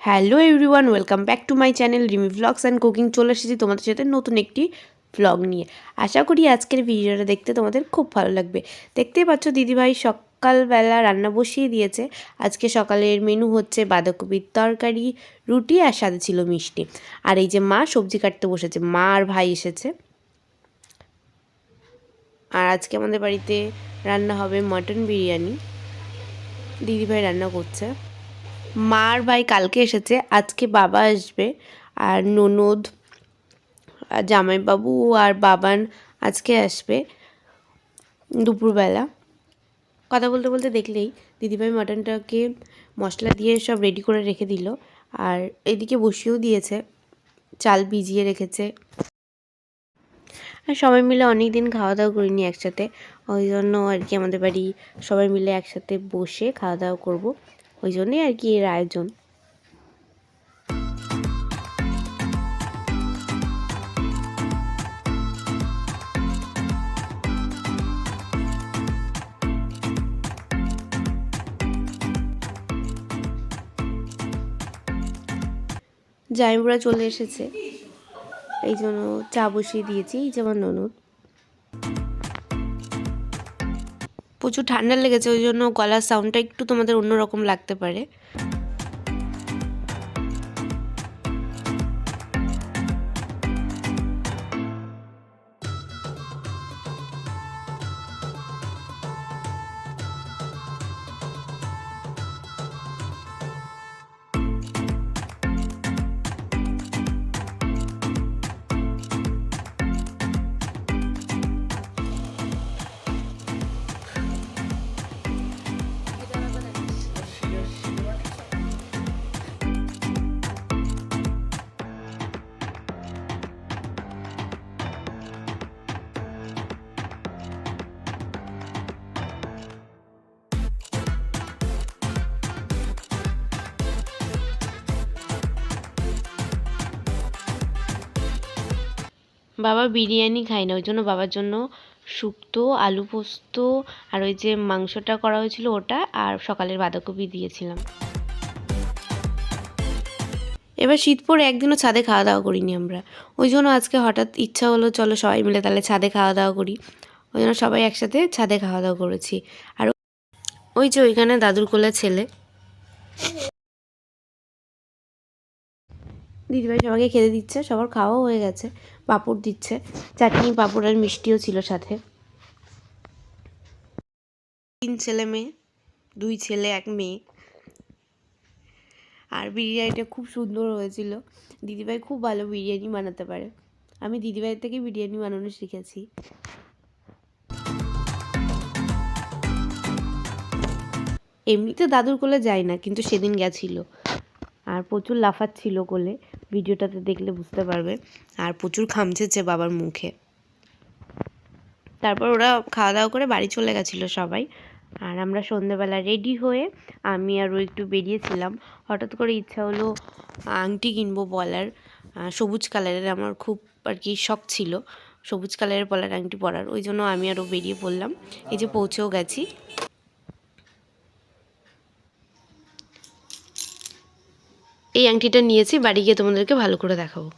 Hello everyone, welcome back to my channel Rimi vlogs and cooking. চলে এসেছি তোমাদের সাথে নতুন একটি ভ্লগ নিয়ে। আশা করি আজকের ভিডিওটা দেখতে তোমাদের খুব ভালো লাগবে। দেখতেই পাচ্ছ দিদিভাই সকালবেলা রান্না বসিয়ে দিয়েছে। আজকে সকালের মেনু হচ্ছে বাঁধাকপির তরকারি, রুটি আর সাথে ছিল মিষ্টি। আর এই যে মা সবজি কাটতে বসেছে, মা আর ভাই এসেছে। আর আজকে আমাদের বাড়িতে রান্না হবে মটন বিরিয়ানি, দিদিভাই রান্না করছে। মা আর ভাই কালকে এসেছে, আজকে বাবা আসবে। আর ননদ আর জামাইবাবু আর বাবান আজকে আসবে দুপুরবেলা। কথা বলতে বলতে দেখলেই দিদিভাই মাটনটাকে মশলা দিয়ে সব রেডি করে রেখে দিল। আর এদিকে বসিয়েও দিয়েছে, চাল ভিজিয়ে রেখেছে। আর সবাই মিলে অনেক দিন খাওয়া দাওয়া করিনি একসাথে, ওই জন্য আর কি আমাদের বাড়ি সবাই মিলে একসাথে বসে খাওয়া দাওয়া করবো, ওই জন্যই আর কি এর আয়োজন। জামাইবুড়া চলে এসেছে, এই জন্য চা বসিয়ে দিয়েছি। এই যে আমার ননদ, প্রচুর ঠান্ডা লেগেছে, ওই জন্য গলার সাউন্ডটা একটু তোমাদের অন্যরকম লাগতে পারে। বাবা বিরিয়ানি খায় না, ওই জন্য বাবার জন্য শুক্তো, আলু পোস্ত আর ওই যে মাংসটা করা হয়েছিল ওটা, আর সকালের বাঁধাকপি দিয়েছিলাম। এবার শীত পড়ে একদিনও ছাদে খাওয়া দাওয়া করিনি আমরা, ওই জন্য আজকে হঠাৎ ইচ্ছা হলো চলো সবাই মিলে তাহলে ছাদে খাওয়া দাওয়া করি। ওই জন্য সবাই একসাথে ছাদে খাওয়া দাওয়া করেছি। আর ওই যে ওইখানে দাদুর কোলে ছেলে। দিদিভাই সবাইকে খেতে দিচ্ছে, সবার খাওয়াও হয়ে গেছে। পাঁপড় দিচ্ছে, চাটনি পাঁপড় আর মিষ্টিও ছিল সাথে। 3 ছেলে মেয়ে, 2 ছেলে 1 মেয়ে। আর বিরিয়ানিটা খুব সুন্দর হয়েছিল। দিদিভাই খুব ভালো বিরিয়ানি বানাতে পারে, আমি দিদিভাইয়ের থেকে বিরিয়ানি বানানো শিখেছি। এমনিতে দাদুর কোলে যায় না, কিন্তু সেদিন গেছিল আর প্রচুর লাফাচ্ছিল কোলে, ভিডিওটাতে দেখলে বুঝতে পারবে। আর প্রচুর খামচেছে বাবার মুখে। তারপর ওরা খাওয়া দাওয়া করে বাড়ি চলে গেছিলো সবাই। আর আমরা সন্ধ্যেবেলা রেডি হয়ে আমি আরও একটু বেরিয়েছিলাম। হঠাৎ করে ইচ্ছা হলো আংটি কিনবো পলার, সবুজ কালারের। আমার খুব আর কি শখ ছিল সবুজ কালারের পলার আংটি পরার, ওই জন্য আমি আরও বেরিয়ে পড়লাম। এই যে পৌঁছেও গেছি। এই আংটিটা নিয়েছি, বাড়ি গিয়ে তোমাদেরকে ভালো করে দেখাবো।